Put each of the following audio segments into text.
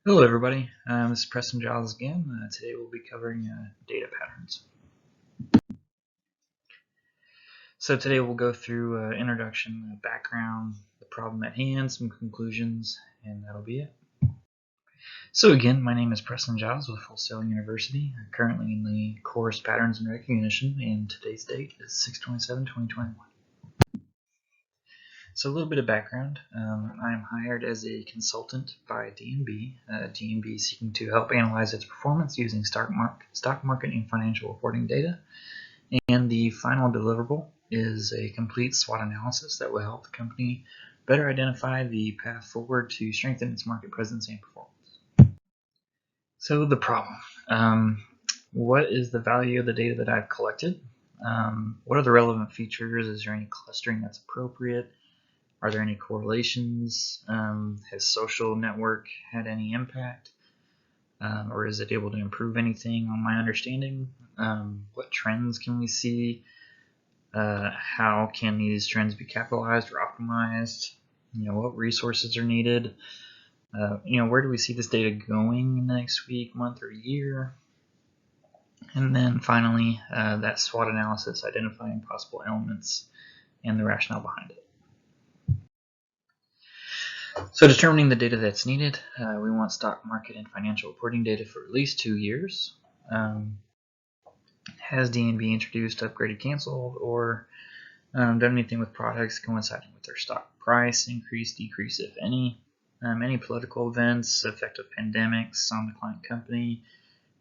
Hello everybody, this is Preston Giles again. Today we'll be covering data patterns. So today we'll go through introduction, background, the problem at hand, some conclusions, and that'll be it. So again, my name is Preston Giles with Full Sail University. I'm currently in the course Patterns and Recognition, and today's date is 6/27/2021. So a little bit of background. I'm hired as a consultant by D&B. D&B is seeking to help analyze its performance using stock market and financial reporting data. And the final deliverable is a complete SWOT analysis that will help the company better identify the path forward to strengthen its market presence and performance. So the problem. What is the value of the data that I've collected? What are the relevant features? Is there any clustering that's appropriate? Are there any correlations? Has social network had any impact? Or is it able to improve anything on my understanding? What trends can we see? How can these trends be capitalized or optimized? What resources are needed? Where do we see this data going in the next week, month, or year? And then finally, that SWOT analysis, identifying possible elements and the rationale behind it. So determining the data that's needed, we want stock market and financial reporting data for at least 2 years. Has D&B introduced, upgraded, canceled, or done anything with products coinciding with their stock price, increase, decrease, if any political events, effect of pandemics on the client company,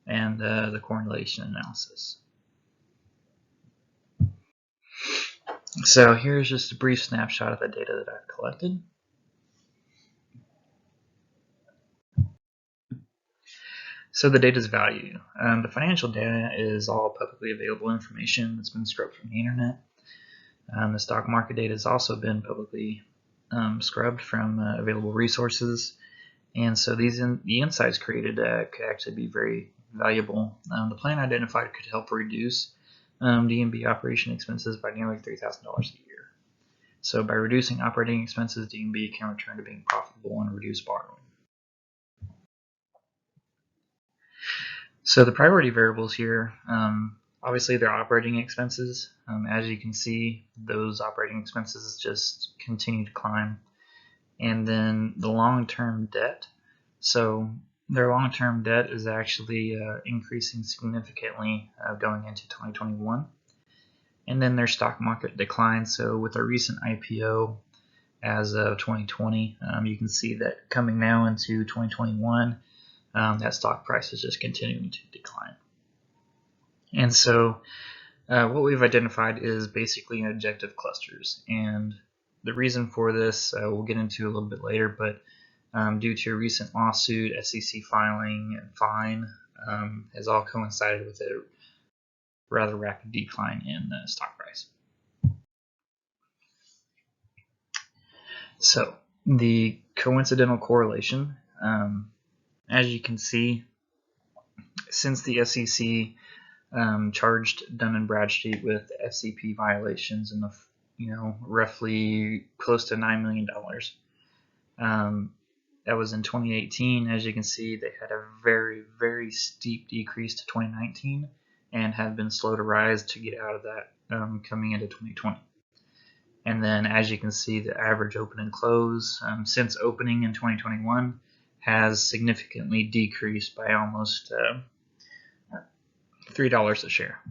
and the correlation analysis. So here's just a brief snapshot of the data that I've collected. So the data's value. The financial data is all publicly available information that's been scrubbed from the internet. The stock market data has also been publicly scrubbed from available resources, and so the insights created could actually be very valuable. The plan identified could help reduce D&B operation expenses by nearly $3,000 a year. So by reducing operating expenses, D&B can return to being profitable and reduce borrowing. So the priority variables here, obviously they're operating expenses. As you can see, those operating expenses just continue to climb. And then the long-term debt. So their long-term debt is actually increasing significantly going into 2021. And then their stock market decline. So with our recent IPO as of 2020, you can see that coming now into 2021, that stock price is just continuing to decline. And so what we've identified is basically objective clusters. And the reason for this we'll get into a little bit later, but due to a recent lawsuit, SEC filing, and fine has all coincided with a rather rapid decline in the stock price. So the coincidental correlation, as you can see, since the SEC charged Dun & Bradstreet with FCP violations in the roughly close to $9 million. That was in 2018. As you can see, they had a very, very steep decrease to 2019 and have been slow to rise to get out of that coming into 2020. And then as you can see, the average open and close since opening in 2021 has significantly decreased by almost $3 a share.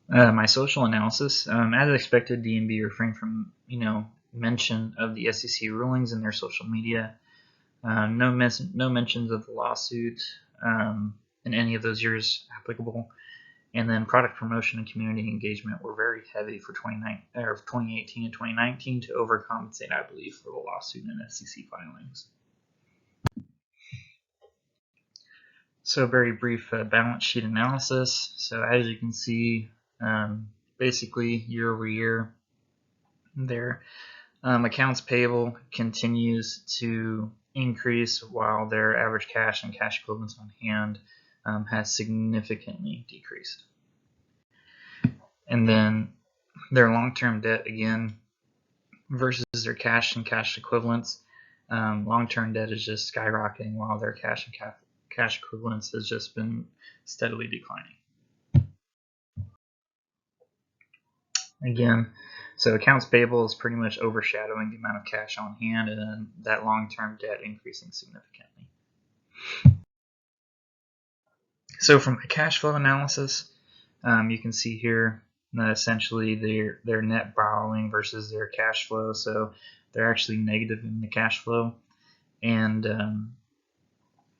My social analysis, as expected, D&B refrained from mention of the SEC rulings in their social media. No mentions of the lawsuit in any of those years applicable. And then product promotion and community engagement were very heavy for 2018 and 2019 to overcompensate, I believe, for the lawsuit and SEC filings. So very brief balance sheet analysis. So as you can see, basically year over year, their accounts payable continues to increase while their average cash and cash equivalents on hand has significantly decreased. And then their long-term debt, again, versus their cash and cash equivalents. Long-term debt is just skyrocketing while their cash and cash equivalents has just been steadily declining. Again, so accounts payable is pretty much overshadowing the amount of cash on hand, and that long-term debt increasing significantly. So from a cash flow analysis, you can see here essentially their net borrowing versus their cash flow. So they're actually negative in the cash flow, and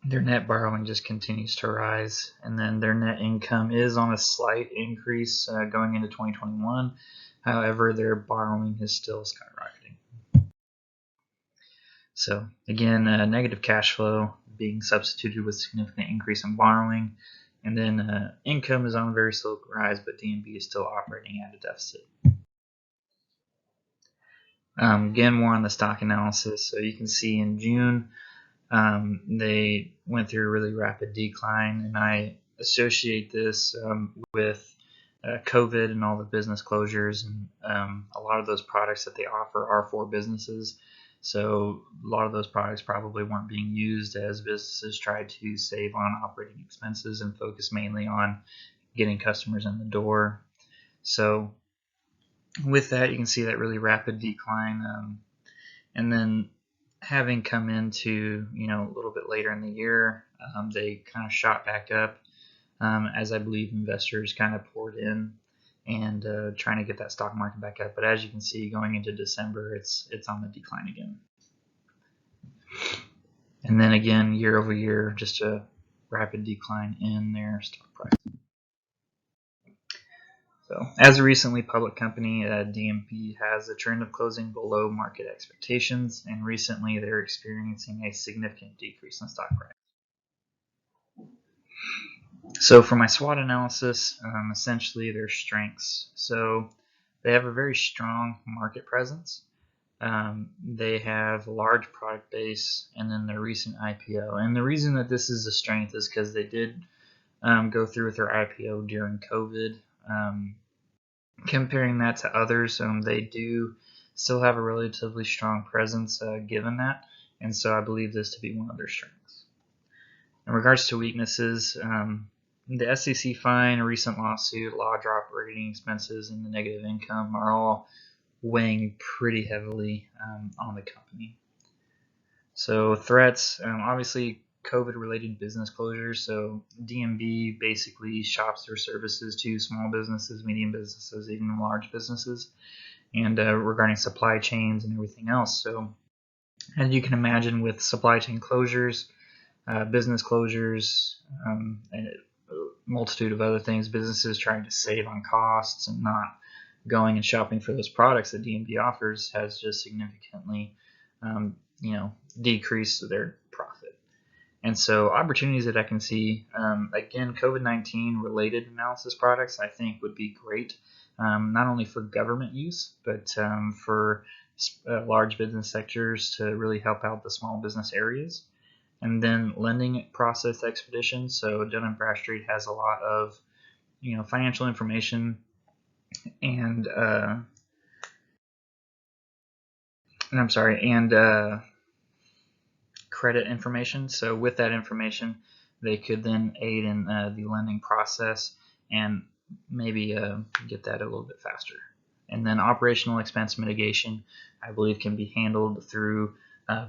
their net borrowing just continues to rise. And then their net income is on a slight increase going into 2021. However, their borrowing is still skyrocketing. So again, negative cash flow being substituted with significant increase in borrowing. And then income is on a very slow rise, but DNB is still operating at a deficit. Again, more on the stock analysis. So you can see in June, they went through a really rapid decline, and I associate this with COVID and all the business closures, and a lot of those products that they offer are for businesses. So a lot of those products probably weren't being used as businesses tried to save on operating expenses and focus mainly on getting customers in the door. So with that, you can see that really rapid decline, and then having come into a little bit later in the year, they kind of shot back up as I believe investors kind of poured in and trying to get that stock market back up. But as you can see, going into December, it's on the decline again. And then again, year over year, just a rapid decline in their stock price. So, as a recently public company, DNB has a trend of closing below market expectations, and recently they're experiencing a significant decrease in stock price. So for my SWOT analysis, essentially their strengths. So they have a very strong market presence. They have a large product base, and then their recent IPO. And the reason that this is a strength is because they did go through with their IPO during COVID. Comparing that to others, they do still have a relatively strong presence given that, and so I believe this to be one of their strengths. In regards to weaknesses, the SEC fine, a recent lawsuit, large operating expenses, and the negative income are all weighing pretty heavily on the company. So threats, obviously COVID-related business closures. So DNB basically shops their services to small businesses, medium businesses, even large businesses, and regarding supply chains and everything else. So as you can imagine, with supply chain closures, business closures, and a multitude of other things, businesses trying to save on costs and not going and shopping for those products that DNB offers has just significantly decreased their profit. And so opportunities that I can see, again, COVID-19 related analysis products I think would be great, not only for government use, but for large business sectors to really help out the small business areas. And then lending process expedition. So Dun & Bradstreet has a lot of financial information and credit information. So with that information, they could then aid in the lending process and maybe get that a little bit faster. And then operational expense mitigation, I believe, can be handled through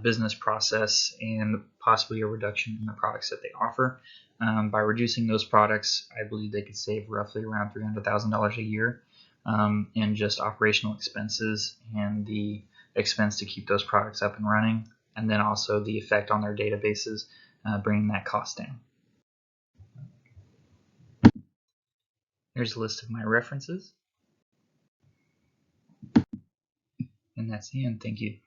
business process and possibly a reduction in the products that they offer. By reducing those products, I believe they could save roughly around $300,000 a year in just operational expenses and the expense to keep those products up and running, and then also the effect on their databases, bringing that cost down. Here's a list of my references. And that's the end. Thank you.